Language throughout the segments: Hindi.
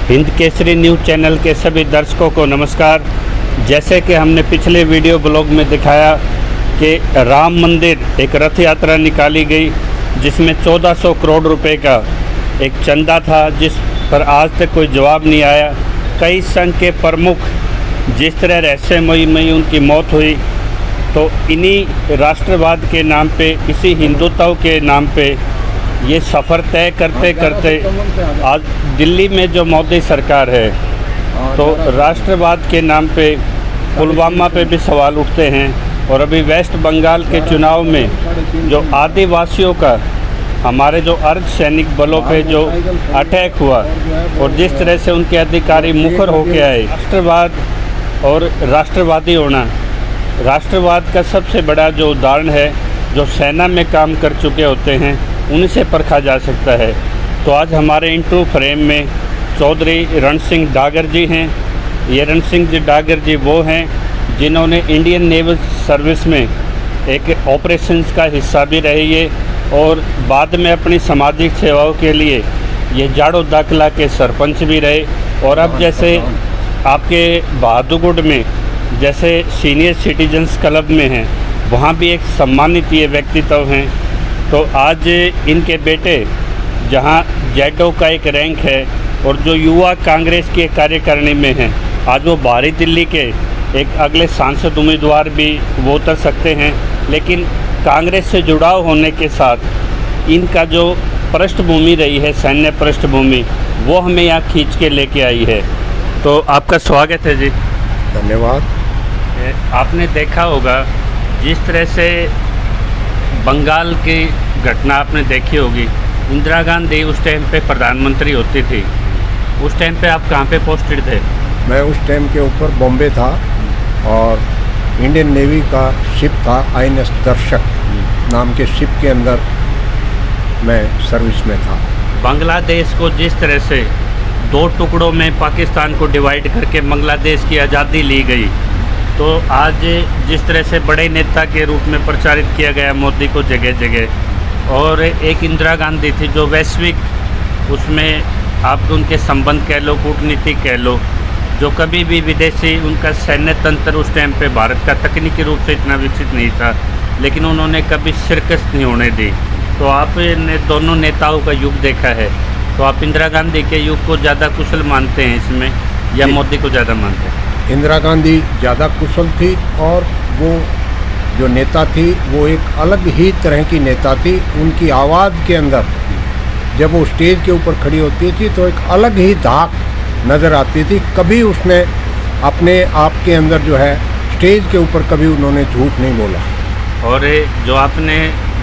हिंद केसरी न्यूज़ चैनल के सभी दर्शकों को नमस्कार। जैसे कि हमने पिछले वीडियो ब्लॉग में दिखाया कि राम मंदिर एक रथ यात्रा निकाली गई जिसमें 1400 करोड़ रुपए का एक चंदा था, जिस पर आज तक कोई जवाब नहीं आया। कई संघ के प्रमुख जिस तरह रहस्यमयी उनकी मौत हुई, तो इन्हीं राष्ट्रवाद के नाम पे, इसी हिंदुत्व के नाम पे ये सफ़र तय करते करते आज दिल्ली में जो मोदी सरकार है, तो राष्ट्रवाद के नाम पे पुलवामा पे भी सवाल उठते हैं। और अभी वेस्ट बंगाल के चुनाव में जो आदिवासियों का हमारे जो अर्धसैनिक बलों पे जो अटैक हुआ और जिस तरह से उनके अधिकारी मुखर होके आए, राष्ट्रवाद और राष्ट्रवादी होना राष्ट्रवाद का सबसे बड़ा जो उदाहरण है, जो सेना में काम कर चुके होते हैं उन्हीं से परखा जा सकता है। तो आज हमारे इंटरव्यू फ्रेम में चौधरी रण सिंह डागर जी हैं। ये रण सिंह जी डागर जी वो हैं जिन्होंने इंडियन नेवल सर्विस में एक ऑपरेशंस का हिस्सा भी रहे ये, और बाद में अपनी सामाजिक सेवाओं के लिए ये जाड़ो दाखला के सरपंच भी रहे। और अब जैसे आपके बहादुरगढ़ में जैसे सीनियर सिटीजन्स क्लब में हैं, वहाँ भी एक सम्मानित ये व्यक्तित्व हैं। तो आज इनके बेटे, जहाँ जेडो का एक रैंक है और जो युवा कांग्रेस के कार्यकारिणी में हैं, आज वो बाहरी दिल्ली के एक अगले सांसद उम्मीदवार भी वो उतर सकते हैं। लेकिन कांग्रेस से जुड़ाव होने के साथ इनका जो पृष्ठभूमि रही है, सैन्य पृष्ठभूमि, वो हमें यहाँ खींच के लेके आई है। तो आपका स्वागत है जी। धन्यवाद। आपने देखा होगा जिस तरह से बंगाल की घटना आपने देखी होगी, इंदिरा गांधी उस टाइम पे प्रधानमंत्री होती थी। उस टाइम पे आप कहाँ पे पोस्टेड थे? मैं उस टाइम के ऊपर बॉम्बे था और इंडियन नेवी का शिप था INS दर्शक नाम के शिप के अंदर मैं सर्विस में था। बांग्लादेश को जिस तरह से दो टुकड़ों में पाकिस्तान को डिवाइड करके बांग्लादेश की आज़ादी ली गई, तो आज जिस तरह से बड़े नेता के रूप में प्रचारित किया गया मोदी को जगह जगह, और एक इंदिरा गांधी थी जो वैश्विक, उसमें आप उनके संबंध कह लो, कूटनीति कह लो, जो कभी भी विदेशी, उनका सैन्य तंत्र उस टाइम पे भारत का तकनीकी रूप से इतना विकसित नहीं था, लेकिन उन्होंने कभी शिरकत नहीं होने दी। तो आपने दोनों नेताओं का युग देखा है, तो आप इंदिरा गांधी के युग को ज़्यादा कुशल मानते हैं इसमें या मोदी को ज़्यादा मानते हैं? इंदिरा गांधी ज़्यादा कुशल थी और वो जो नेता थी वो एक अलग ही तरह की नेता थी। उनकी आवाज़ के अंदर जब वो स्टेज के ऊपर खड़ी होती थी तो एक अलग ही धाक नज़र आती थी। कभी उसने अपने आप के अंदर जो है स्टेज के ऊपर कभी उन्होंने झूठ नहीं बोला। और जो आपने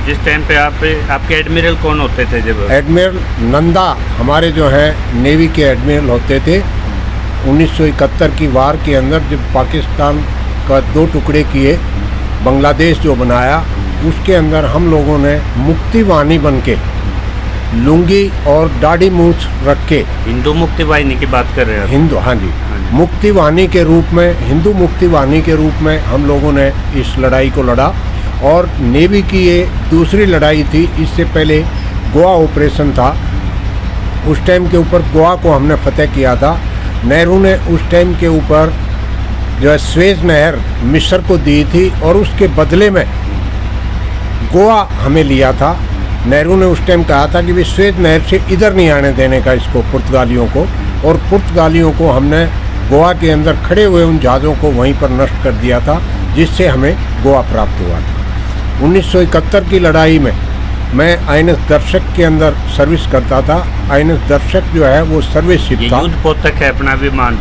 जिस टाइम पे आपके एडमिरल कौन होते थे? जब एडमिरल नंदा हमारे जो हैं नेवी के एडमिरल होते थे। 1971 की वार के अंदर जब पाकिस्तान का दो टुकड़े किए, बांग्लादेश जो बनाया, उसके अंदर हम लोगों ने मुक्ति वाहिनी बन के लुंगी और दाढ़ी मूछ रख के, हिंदू मुक्ति वाहिनी की बात कर रहे हैं? हिंदू, हाँ जी, मुक्ति वाहिनी के रूप में, हिंदू मुक्ति वाहिनी के रूप में हम लोगों ने इस लड़ाई को लड़ा। और नेवी की ये दूसरी लड़ाई थी। इससे पहले गोवा ऑपरेशन था, उस टाइम के ऊपर गोवा को हमने फतेह किया था। नेहरू ने उस टाइम के ऊपर जो है स्वेज नहर मिस्र को दी थी और उसके बदले में गोवा हमें लिया था। नेहरू ने उस टाइम कहा था कि भी स्वेज नहर से इधर नहीं आने देने का इसको, पुर्तगालियों को, और पुर्तगालियों को हमने गोवा के अंदर खड़े हुए उन जहाज़ों को वहीं पर नष्ट कर दिया था, जिससे हमें गोवा प्राप्त हुआ था। 1971 की लड़ाई में मैं INS दर्शक के अंदर सर्विस करता था। INS दर्शक जो है वो सर्विस शिप था। युद्ध पोतक है अपना विमान,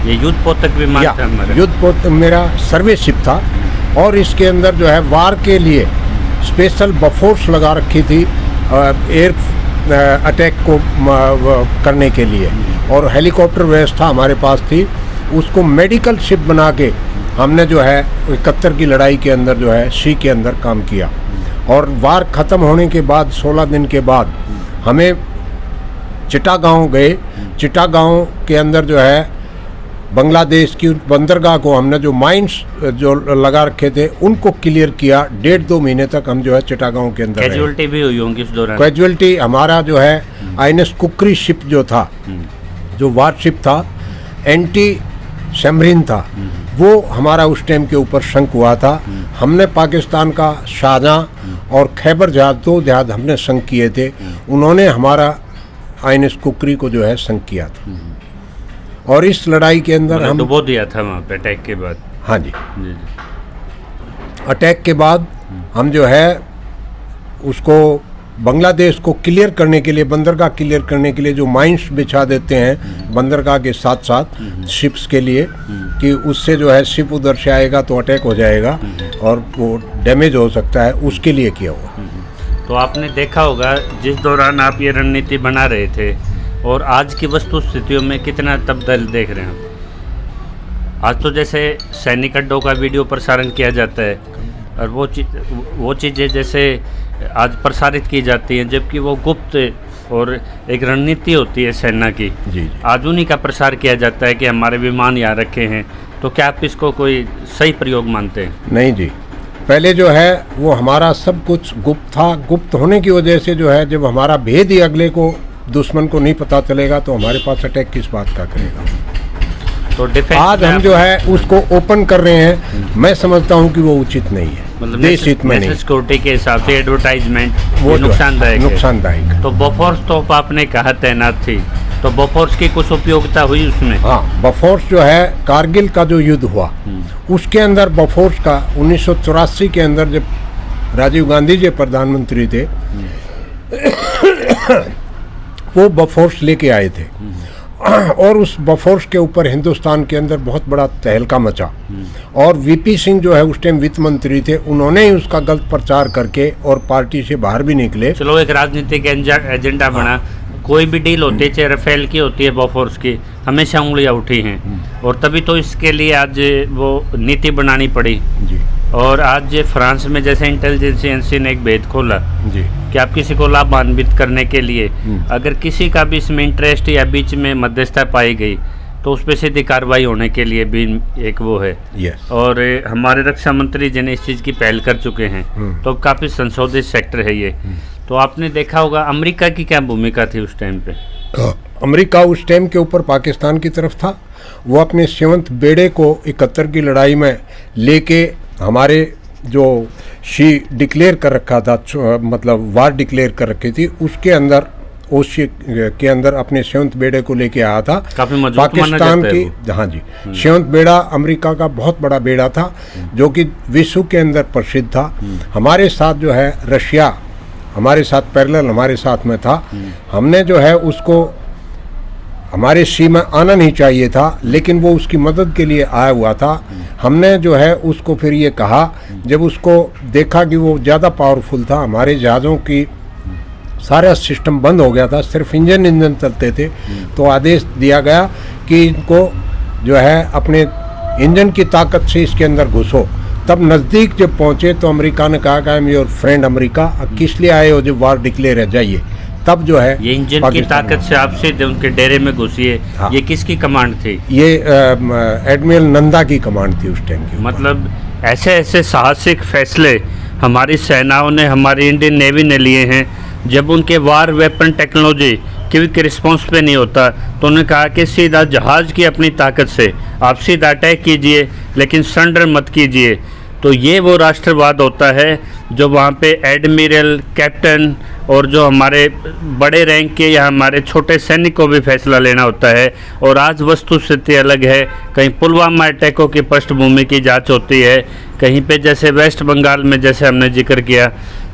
ये युद्ध पोतक विमान था हमारा। युद्ध पोतक मेरा सर्विस शिप था और इसके अंदर जो है वार के लिए स्पेशल बफोर्स लगा रखी थी एयर अटैक को करने के लिए, और हेलीकॉप्टर व्यवस्था हमारे पास थी। उसको मेडिकल शिप बना के हमने जो है 71 की लड़ाई के अंदर जो है सी के अंदर काम किया। और वार ख़त्म होने के बाद 16 दिन के बाद हमें चिटागांव गए। चिटागांव के अंदर जो है बांग्लादेश की बंदरगाह को हमने जो माइंस जो लगा रखे थे उनको क्लियर किया। 1.5-2 महीने तक हम जो है चिटागांव के अंदर कैजुअलिटी भी हुई होंगी इस दौरान? कैजुअलिटी हमारा जो है INS कुकरी शिप जो था जो वारशिप था, एंटी सबमरीन था, वो हमारा उस टाइम के ऊपर संक हुआ था। हमने पाकिस्तान का शाहजहां और खैबर जहाज, 2 जहाज हमने संक किए थे। उन्होंने हमारा INS कुकरी को जो है संक किया था। और इस लड़ाई के अंदर हम डुबो दिया था वहाँ पे अटैक के बाद। हाँ जी, जी जी। अटैक के बाद हम जो है उसको बांग्लादेश को क्लियर करने के लिए, बंदरगाह क्लियर करने के लिए जो माइंस बिछा देते हैं बंदरगाह के साथ साथ शिप्स के लिए, कि उससे जो है शिप उधर से आएगा तो अटैक हो जाएगा और वो डैमेज हो सकता है, उसके लिए किया हुआ। तो आपने देखा होगा जिस दौरान आप ये रणनीति बना रहे थे और आज की वस्तु स्थितियों में कितना तब्दील देख रहे हैं। आज तो जैसे सैनिक अड्डों का वीडियो प्रसारण किया जाता है और वो चीज़ें जैसे आज प्रसारित की जाती हैं, जबकि वो गुप्त और एक रणनीति होती है सेना की। जी। आज उन्हीं का प्रसार किया जाता है कि हमारे विमान यहाँ रखे हैं। तो क्या आप इसको कोई सही प्रयोग मानते हैं? नहीं जी, पहले जो है वो हमारा सब कुछ गुप्त था। गुप्त होने की वजह से जो है, जब हमारा भेद ही अगले को, दुश्मन को नहीं पता चलेगा तो हमारे पास अटैक किस बात का करेगा। तो डिफेंस आज हम जो है उसको ओपन कर रहे हैं, मैं समझता हूँ कि वो उचित नहीं है, मतलब देश हित में नहीं। सिक्योरिटी के हिसाब से एडवर्टाइजमेंट वो नुकसानदायक है। है। तो बोफोर्स तोप आपने कहा तैनात थी, तो बोफोर्स की कुछ उपयोगिता हुई उसमें? हाँ, बोफोर्स जो है कारगिल का जो युद्ध हुआ उसके अंदर बोफोर्स का 1984 के अंदर जब राजीव गांधी जी प्रधानमंत्री थे वो बोफोर्स लेके आए थे और उस बोफोर्स के ऊपर हिंदुस्तान के अंदर बहुत बड़ा तहलका मचा। और वीपी सिंह जो है उस टाइम वित्त मंत्री थे, उन्होंने ही उसका गलत प्रचार करके और पार्टी से बाहर भी निकले। चलो एक राजनीतिक एजेंडा बना। कोई भी डील होती है, चाहे राफेल की होती है, बोफोर्स की, हमेशा उंगलियां उठी हैं और तभी तो इसके लिए आज वो नीति बनानी पड़ी। जी। और आज फ्रांस में जैसे इंटेलिजेंस एजेंसी ने एक भेद खोला जी कि आप किसी को लाभान्वित करने के लिए अगर किसी का भी इसमें इंटरेस्ट या बीच में मध्यस्थता पाई गई तो उस पर सीधी कार्रवाई होने के लिए भी एक वो है। यस। और हमारे रक्षा मंत्री जी ने इस चीज़ की पहल कर चुके हैं, तो काफ़ी संशोधित सेक्टर है ये। तो आपने देखा होगा अमेरिका की क्या भूमिका थी उस टाइम पे? अमेरिका उस टाइम के ऊपर पाकिस्तान की तरफ था। वो अपने सेवंथ बेड़े को 71 की लड़ाई में लेके हमारे जो शी डिक्लेयर कर रखा था, मतलब वार डिक्लेयर कर रखी थी, उसके अंदर ओशी के अंदर अपने सेवंथ बेड़े को लेके आया था। काफी मजबूत पाकिस्तान की, हाँ जी, सेवंथ बेड़ा अमेरिका का बहुत बड़ा बेड़ा था जो कि विश्व के अंदर प्रसिद्ध था। हमारे साथ जो है रशिया हमारे साथ पैरेलल हमारे साथ में था। हमने जो है उसको हमारे सी में आना नहीं चाहिए था, लेकिन वो उसकी मदद के लिए आया हुआ था। हमने जो है उसको फिर ये कहा, जब उसको देखा कि वो ज़्यादा पावरफुल था, हमारे जहाज़ों की सारा सिस्टम बंद हो गया था, सिर्फ इंजन चलते थे, तो आदेश दिया गया कि इनको जो है अपने इंजन की ताकत से इसके अंदर घुसो। तब नज़दीक जब पहुँचे तो अमेरिका ने कहा कि I am your friend America, किस लिए आए हो जब वार डिक्लेयर है, जाइए। तब जो है ये इंजन की ताकत से आप सीधे उनके डेरे में घुसिए। हाँ। ये किसकी कमांड थी? ये एडमिरल नंदा की कमांड थी उस टाइम की। मतलब ऐसे ऐसे साहसिक फैसले हमारी सेनाओं ने, हमारी इंडियन नेवी ने लिए हैं। जब उनके वार वेपन टेक्नोलॉजी क्विक रिस्पॉन्स पे नहीं होता तो उन्होंने कहा कि सीधा जहाज़ की अपनी ताकत से आप सीधा अटैक कीजिए, लेकिन सरेंडर मत कीजिए। तो ये वो राष्ट्रवाद होता है जो वहाँ पे एडमिरल, कैप्टन और जो हमारे बड़े रैंक के या हमारे छोटे सैनिक को भी फैसला लेना होता है। और आज वस्तु स्थिति अलग है। कहीं पुलवामा अटैकों की पृष्ठभूमि की जांच होती है, कहीं पे जैसे वेस्ट बंगाल में जैसे हमने जिक्र किया।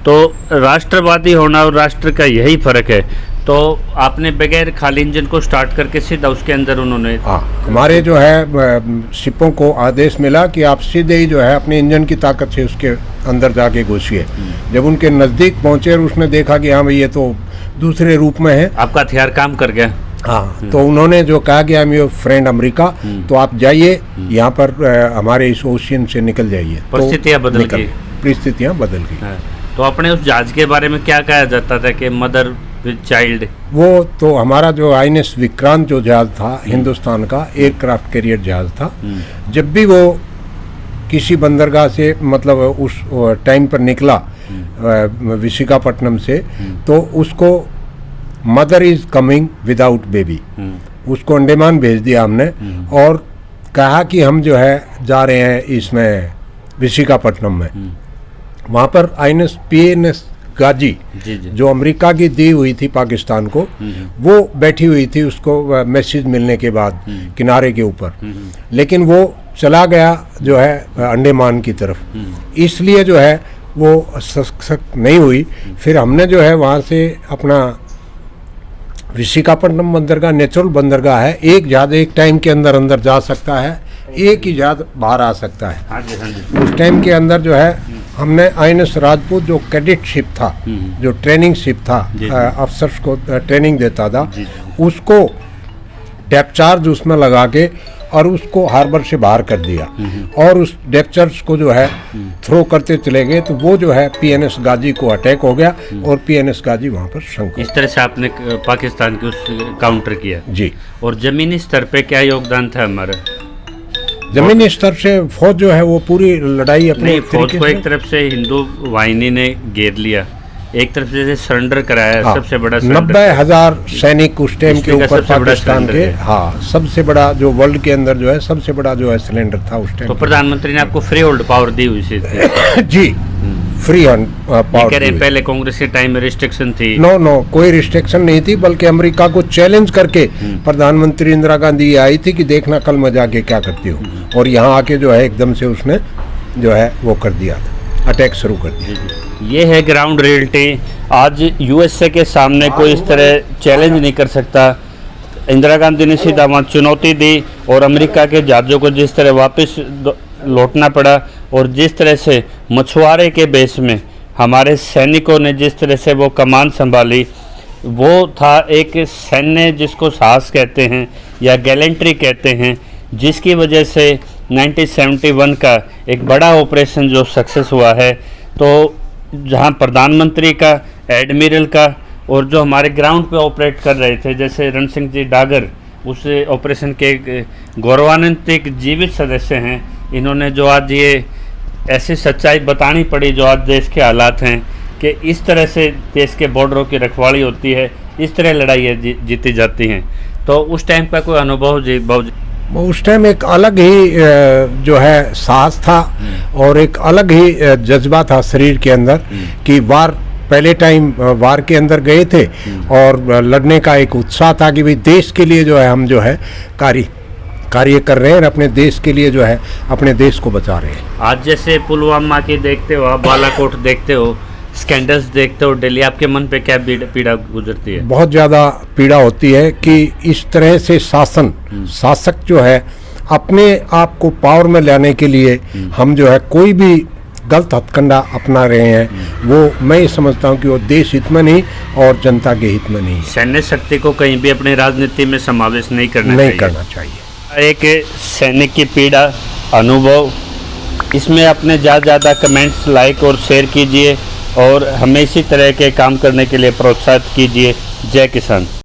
तो राष्ट्रवादी होना और राष्ट्र का यही फ़र्क है। तो आपने बगैर खाली इंजन को स्टार्ट करके सीधा उसके अंदर उन्होंने, हाँ, हमारे जो है शिपों को आदेश मिला कि आप सीधे ही जो है अपने इंजन की ताकत से उसके अंदर जाके घुसिए। जब उनके नज़दीक पहुंचे और उसने देखा कि हाँ भाई ये तो दूसरे रूप में है, आपका हथियार काम कर गया। हाँ, तो उन्होंने जो कहा कि I am your friend America, तो आप जाइए यहाँ पर हमारे इस ओशियन से निकल जाइए। परिस्थितियाँ बदल गई, परिस्थितियाँ बदल गई। तो अपने उस जहाज के बारे में क्या कहा जाता था कि मदर विद चाइल्ड? वो तो हमारा जो INS विक्रांत जो जहाज था हिंदुस्तान का एयरक्राफ्ट कैरियर जहाज था। जब भी वो किसी बंदरगाह से, मतलब उस टाइम पर निकला विशाखापट्टनम से, तो उसको mother is coming without baby, उसको अंडमान भेज दिया हमने और कहा कि हम जो है जा रहे हैं इसमें विशाखापट्टनम में। वहाँ पर PNS गाजी जी जी। जो अमेरिका की दी हुई थी पाकिस्तान को, वो बैठी हुई थी उसको मैसेज मिलने के बाद किनारे के ऊपर, लेकिन वो चला गया जो है अंडमान की तरफ, इसलिए जो है वो सख्त नहीं हुई। फिर हमने जो है वहाँ से अपना विशाखापट्टनम बंदरगाह नेचुरल बंदरगाह है, एक जहाज एक टाइम के अंदर अंदर जा सकता है, एक ही जहाज बाहर आ सकता है। हाँ जी, हाँ जी। उस टाइम के अंदर जो है हमने INS राजपूत जो कैडेट शिप था, जो ट्रेनिंग शिप था, अफसर्स को ट्रेनिंग देता था, उसको डेप्थ चार्ज उसमें लगा के और उसको हार्बर से बाहर कर दिया और उस डेप्थ चार्ज को जो है थ्रो करते चले गए, तो वो जो है PNS गाजी को अटैक हो गया और PNS गाजी वहाँ पर संक। इस तरह से आपने पाकिस्तान के उस काउंटर किया जी। और जमीनी स्तर पे क्या योगदान था हमारा? जमीनी स्तर से फौज जो है वो पूरी लड़ाई अपने फौज को एक तरफ से हिंदू वाहिनी ने घेर लिया, एक तरफ से सरेंडर कराया। हाँ, सबसे बड़ा 90,000 सैनिक उस टाइम के ऊपर पाकिस्तान के। हाँ, सबसे बड़ा जो वर्ल्ड के अंदर जो है सबसे बड़ा जो है सिलेंडर था उस टाइम। तो प्रधानमंत्री ने आपको फ्री होल्ड पावर दी हुई थी? जी, फ्री पावर। कह रहे पहले कांग्रेस के टाइम में रिस्ट्रिक्शन थी? नो, कोई रिस्ट्रिक्शन नहीं थी, बल्कि अमेरिका को चैलेंज करके प्रधानमंत्री इंदिरा गांधी आई थी कि देखना कल मैं जाके क्या करती हूँ, और यहाँ आके जो है एकदम से उसने जो है वो कर दिया था, अटैक शुरू कर दिया। ये है ग्राउंड रियलिटी। आज USA के सामने कोई इस तरह चैलेंज नहीं कर सकता। इंदिरा गांधी ने सीधा वहाँ चुनौती दी और अमेरिका के जहाज़ों को जिस तरह वापस लौटना पड़ा और जिस तरह से मछुआरे के बेस में हमारे सैनिकों ने जिस तरह से वो कमान संभाली, वो था एक सैन्य जिसको साहस कहते हैं या गैलेंट्री कहते हैं, जिसकी वजह से 1971 का एक बड़ा ऑपरेशन जो सक्सेस हुआ है। तो जहां प्रधानमंत्री का, एडमिरल का और जो हमारे ग्राउंड पे ऑपरेट कर रहे थे जैसे रण सिंह जी डागर, उस ऑपरेशन के गौरवान्वित जीवित सदस्य हैं। इन्होंने जो आज ये ऐसी सच्चाई बतानी पड़ी जो आज देश के हालात हैं कि इस तरह से देश के बॉर्डरों की रखवाली होती है, इस तरह लड़ाइयाँ जीती जाती हैं। तो उस टाइम का कोई अनुभव जी? उस टाइम एक अलग ही जो है साहस था और एक अलग ही जज्बा था शरीर के अंदर कि वार, पहले टाइम वार के अंदर गए थे और लड़ने का एक उत्साह था कि भाई देश के लिए जो है हम जो है कार्य कर रहे हैं और अपने देश के लिए जो है अपने देश को बचा रहे हैं। आज जैसे पुलवामा की देखते हो, आप बालाकोट देखते हो, स्कैंडल्स देखते हो डेली, आपके मन पे क्या पीड़ा गुजरती है? बहुत ज़्यादा पीड़ा होती है कि इस तरह से शासक जो है अपने आप को पावर में लाने के लिए हम जो है कोई भी गलत हथकंडा अपना रहे हैं, वो मैं ये समझता हूँ कि वो देश हित में नहीं और जनता के हित में नहीं। सैन्य शक्ति को कहीं भी अपनी राजनीति में समावेश नहीं करना चाहिए। एक सैनिक की पीड़ा, अनुभव, इसमें अपने ज़्यादा कमेंट्स लाइक और शेयर कीजिए और हमें इसी तरह के काम करने के लिए प्रोत्साहित कीजिए। जय किसान।